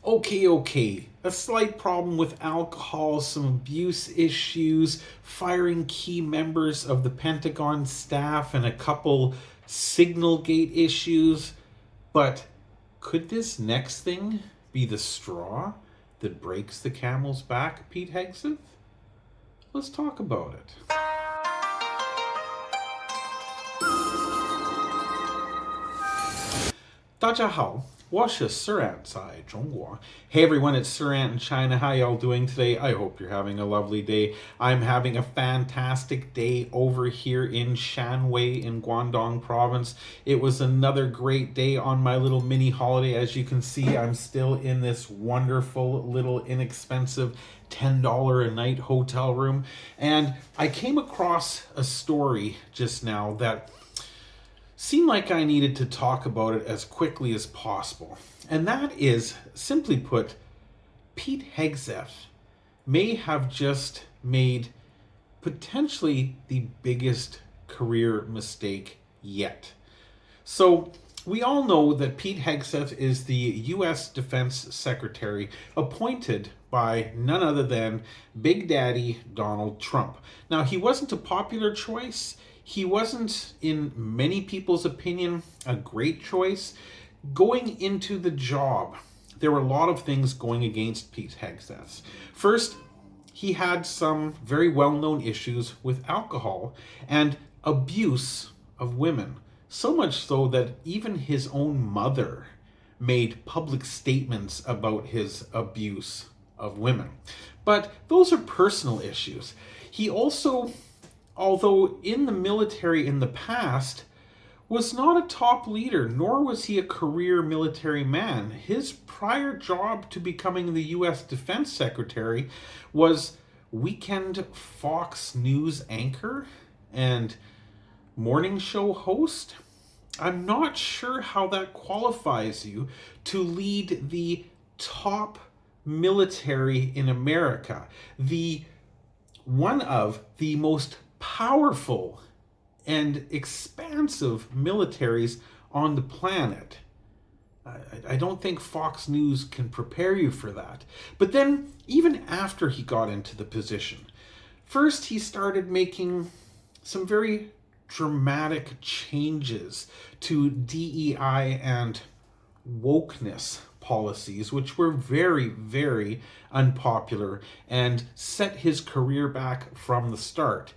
Okay. A slight problem with alcohol, some abuse issues, firing key members of the Pentagon staff, and a couple Signalgate issues. But could this next thing be the straw that breaks the camel's back, Pete Hegseth? Let's talk about it. 大家好，我是 Surant 在中国. Hey everyone, it's Surant in China. How y'all doing today? I hope you're having a lovely day. I'm having a fantastic day over here in Shanwei in Guangdong province. It was another great day on my little mini holiday. As you can see, I'm still in this wonderful little inexpensive $10 a night hotel room. And I came across a story just now that seemed like I needed to talk about it as quickly as possible. And that is, simply put, Pete Hegseth may have just made potentially the biggest career mistake yet. So we all know that Pete Hegseth is the U.S. Defense Secretary appointed by none other than Big Daddy Donald Trump. Now, he wasn't a popular choice. He wasn't, in many people's opinion, a great choice. Going into the job, there were a lot of things going against Pete Hegseth. First, he had some very well-known issues with alcohol and abuse of women. So much so that even his own mother made public statements about his abuse of women. But those are personal issues. He also, although in the military in the past, was not a top leader, nor was he a career military man. His prior job to becoming the U.S. Defense Secretary was weekend Fox News anchor and morning show host. I'm not sure how that qualifies you to lead the top military in America, the one of the most powerful and expansive militaries on the planet. I don't think Fox News can prepare you for that. But then, even after he got into the position, first he started making some very dramatic changes to DEI and wokeness policies, which were very, very unpopular and set his career back from the start.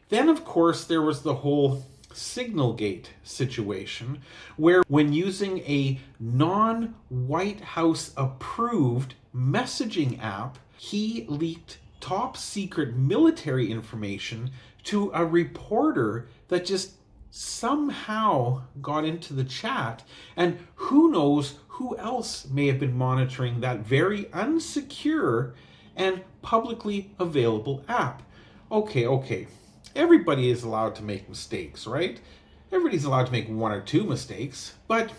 Then, of course, there was the whole Signalgate situation, where when using a non-White House approved messaging app, he leaked top secret military information to a reporter that just somehow got into the chat, and who knows who else may have been monitoring that very unsecure and publicly available app. Okay. Everybody is allowed to make mistakes, right? Everybody's allowed to make one or two mistakes. But,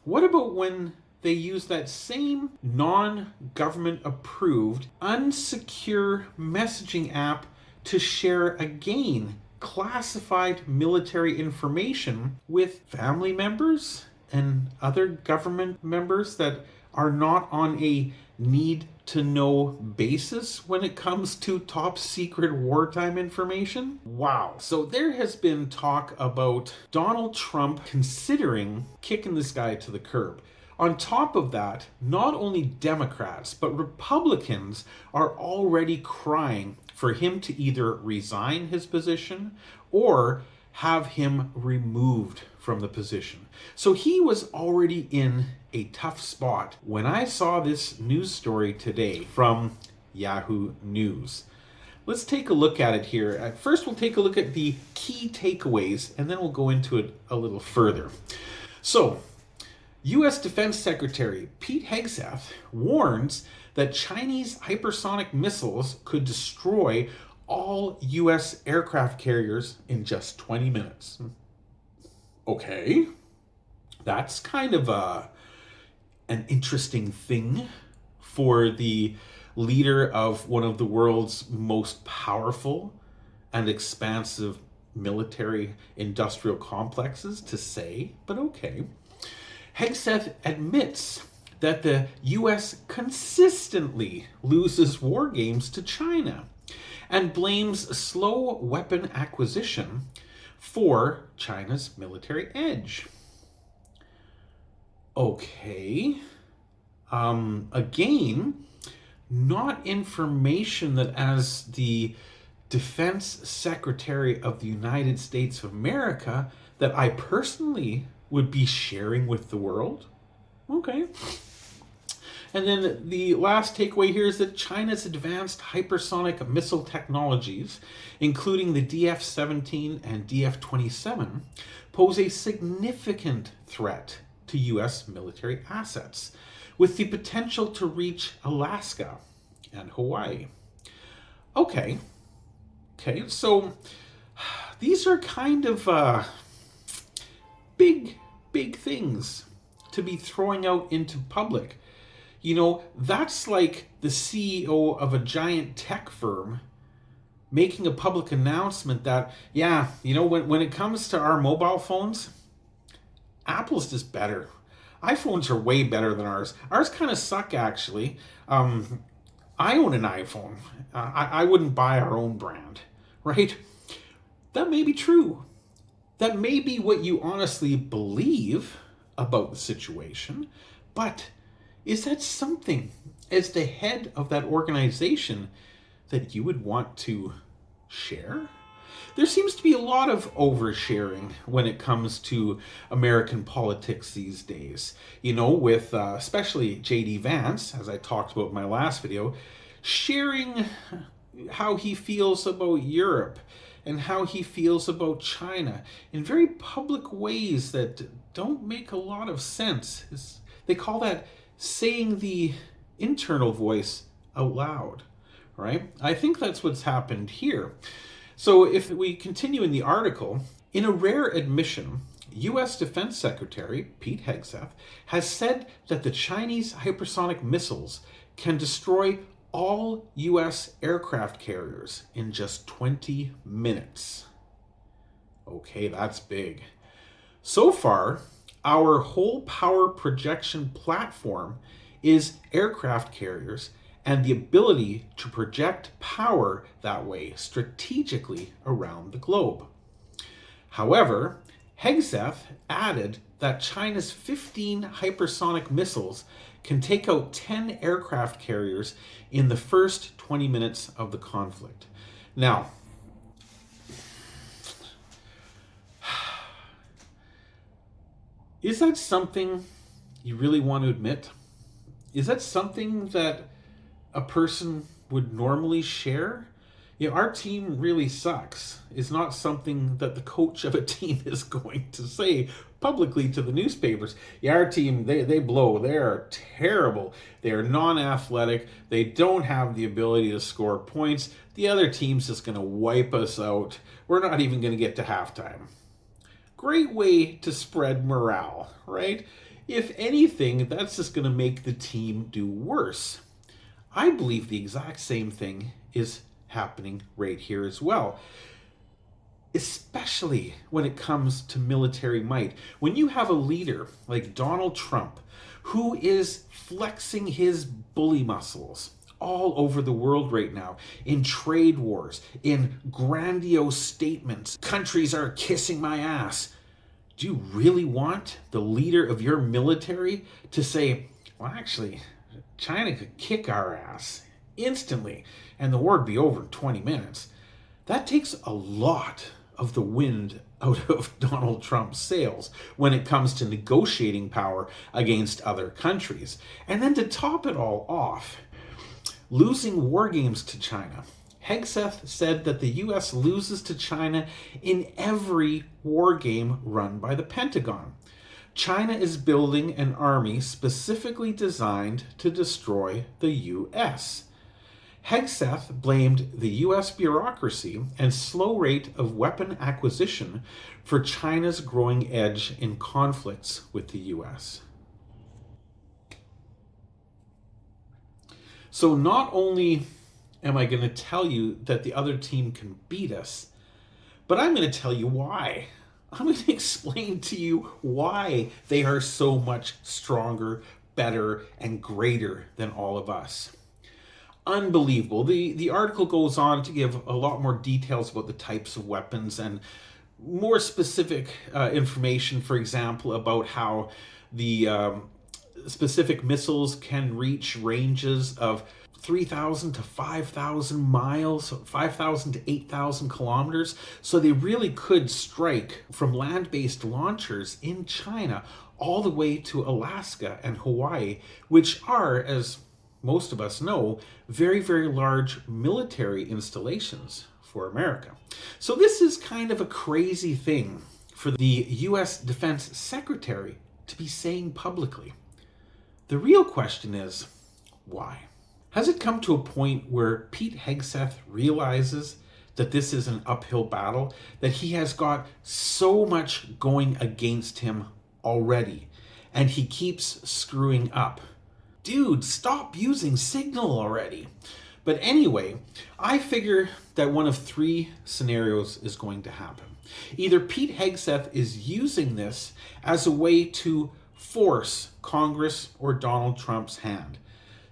what about when they use that same non-government approved, unsecure messaging app to share, again, classified military information with family members and other government members that are not on a need-to-know basis when it comes to top secret wartime information? Wow. So there has been talk about Donald Trump considering kicking this guy to the curb. On top of that, not only Democrats, but Republicans are already crying for him to either resign his position or have him removed from the position. So he was already in a tough spot when I saw this news story today from Yahoo News. Let's take a look at it here. First, we'll take a look at the key takeaways, and then we'll go into it a little further. So, U.S. Defense Secretary Pete Hegseth warns that Chinese hypersonic missiles could destroy all U.S. aircraft carriers in just 20 minutes. Okay, that's kind of an interesting thing for the leader of one of the world's most powerful and expansive military industrial complexes to say, but okay. Hegseth admits that the US consistently loses war games to China and blames slow weapon acquisition for China's military edge. Okay. Again, not information that, as the Defense Secretary of the United States of America, that I personally would be sharing with the world. Okay. And then the last takeaway here is that China's advanced hypersonic missile technologies, including the DF-17 and DF-27, pose a significant threat to US military assets, with the potential to reach Alaska and Hawaii. Okay, so these are kind of big things to be throwing out into public. You know, that's like the CEO of a giant tech firm making a public announcement that, yeah, you know, when it comes to our mobile phones, Apple's just better. iPhones are way better than ours. Ours kind of suck, actually. I own an iPhone. I wouldn't buy our own brand, right? That may be true. That may be what you honestly believe about the situation, but is that something, as the head of that organization, that you would want to share? There seems to be a lot of oversharing when it comes to American politics these days. You know, with especially J.D. Vance, as I talked about in my last video, sharing how he feels about Europe and how he feels about China in very public ways that don't make a lot of sense. They call that saying the internal voice out loud, right? I think that's what's happened here. So if we continue in the article, in a rare admission, U.S. Defense Secretary Pete Hegseth has said that the Chinese hypersonic missiles can destroy all U.S. aircraft carriers in just 20 minutes. Okay, that's big. So far, our whole power projection platform is aircraft carriers and the ability to project power that way strategically around the globe. However, Hegseth added that China's 15 hypersonic missiles can take out 10 aircraft carriers in the first 20 minutes of the conflict. Now, is that something you really want to admit? Is that something that a person would normally share? You know, our team really sucks is not something that the coach of a team is going to say publicly to the newspapers. Yeah, our team, they blow. They are terrible. They are non-athletic. They don't have the ability to score points. The other team's just going to wipe us out. We're not even going to get to halftime. Great way to spread morale, right? If anything, that's just going to make the team do worse. I believe the exact same thing is happening right here as well, especially when it comes to military might. When you have a leader like Donald Trump, who is flexing his bully muscles all over the world right now, in trade wars, in grandiose statements, countries are kissing my ass. Do you really want the leader of your military to say, well, actually, China could kick our ass instantly and the war would be over in 20 minutes? That takes a lot of the wind out of Donald Trump's sails when it comes to negotiating power against other countries. And then to top it all off, losing war games to China. Hegseth said that the US loses to China in every war game run by the Pentagon. China is building an army specifically designed to destroy the US. Hegseth blamed the US bureaucracy and slow rate of weapon acquisition for China's growing edge in conflicts with the US. So not only am I going to tell you that the other team can beat us, but I'm going to tell you why. I'm going to explain to you why they are so much stronger, better and greater than all of us. Unbelievable. The article goes on to give a lot more details about the types of weapons and more specific information, for example, about how the specific missiles can reach ranges of 3,000 to 5,000 miles, 5,000 to 8,000 kilometers. So they really could strike from land-based launchers in China all the way to Alaska and Hawaii, which are, as most of us know, very, very large military installations for America. So this is kind of a crazy thing for the US Defense Secretary to be saying publicly. The real question is, why? Has it come to a point where Pete Hegseth realizes that this is an uphill battle, that he has got so much going against him already, and he keeps screwing up? Dude, stop using Signal already. But anyway, I figure that one of three scenarios is going to happen. Either Pete Hegseth is using this as a way to force Congress or Donald Trump's hand,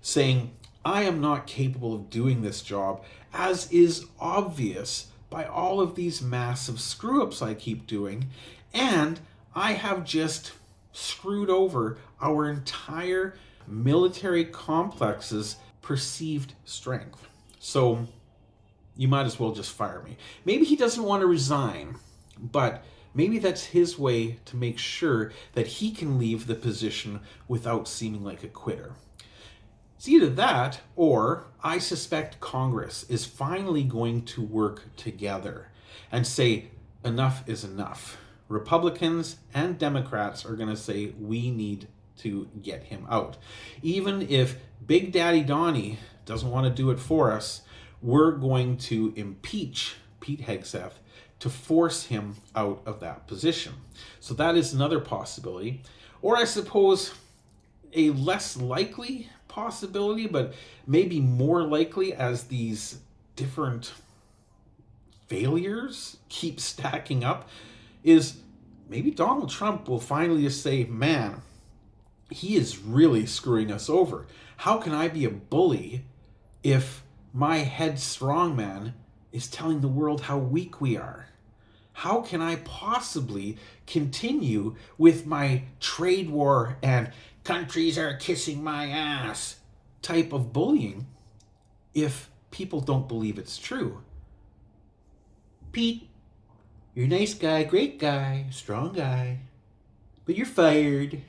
saying, I am not capable of doing this job, as is obvious by all of these massive screw-ups I keep doing, and I have just screwed over our entire military complex's perceived strength. So you might as well just fire me. Maybe he doesn't want to resign, but maybe that's his way to make sure that he can leave the position without seeming like a quitter. It's either that, or I suspect Congress is finally going to work together and say enough is enough. Republicans and Democrats are going to say we need to get him out. Even if Big Daddy Donnie doesn't want to do it for us, we're going to impeach Pete Hegseth to force him out of that position. So that is another possibility. Or I suppose a less likely possibility, but maybe more likely as these different failures keep stacking up, is maybe Donald Trump will finally just say, man, he is really screwing us over. How can I be a bully if my head strongman is telling the world how weak we are? How can I possibly continue with my trade war and countries are kissing my ass type of bullying if people don't believe it's true? Pete, you're a nice guy, great guy, strong guy, but you're fired.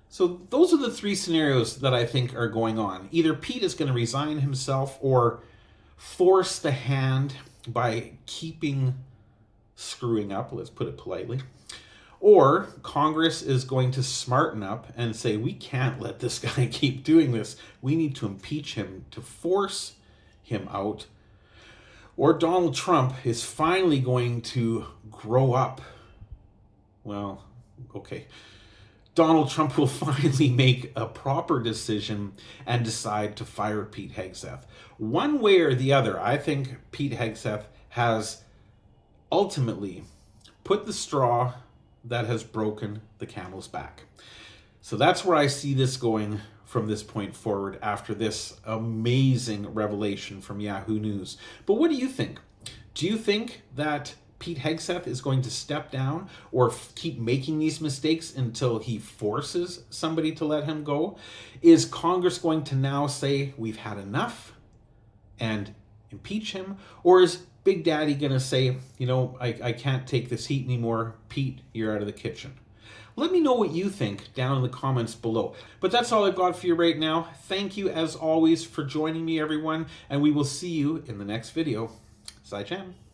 So those are the three scenarios that I think are going on. Either Pete is going to resign himself or force the hand by keeping screwing up, let's put it politely. Or Congress is going to smarten up and say, we can't let this guy keep doing this. We need to impeach him to force him out. Or Donald Trump is finally going to grow up. Well, okay. Donald Trump will finally make a proper decision and decide to fire Pete Hegseth. One way or the other, I think Pete Hegseth has ultimately put the straw that has broken the camel's back. So that's where I see this going from this point forward after this amazing revelation from Yahoo News. But what do you think? Do you think that Pete Hegseth is going to step down or keep making these mistakes until he forces somebody to let him go? Is Congress going to now say we've had enough and impeach him? Or is Big Daddy going to say, you know, I can't take this heat anymore. Pete, you're out of the kitchen. Let me know what you think down in the comments below. But that's all I've got for you right now. Thank you, as always, for joining me, everyone. And we will see you in the next video. Sai Chan.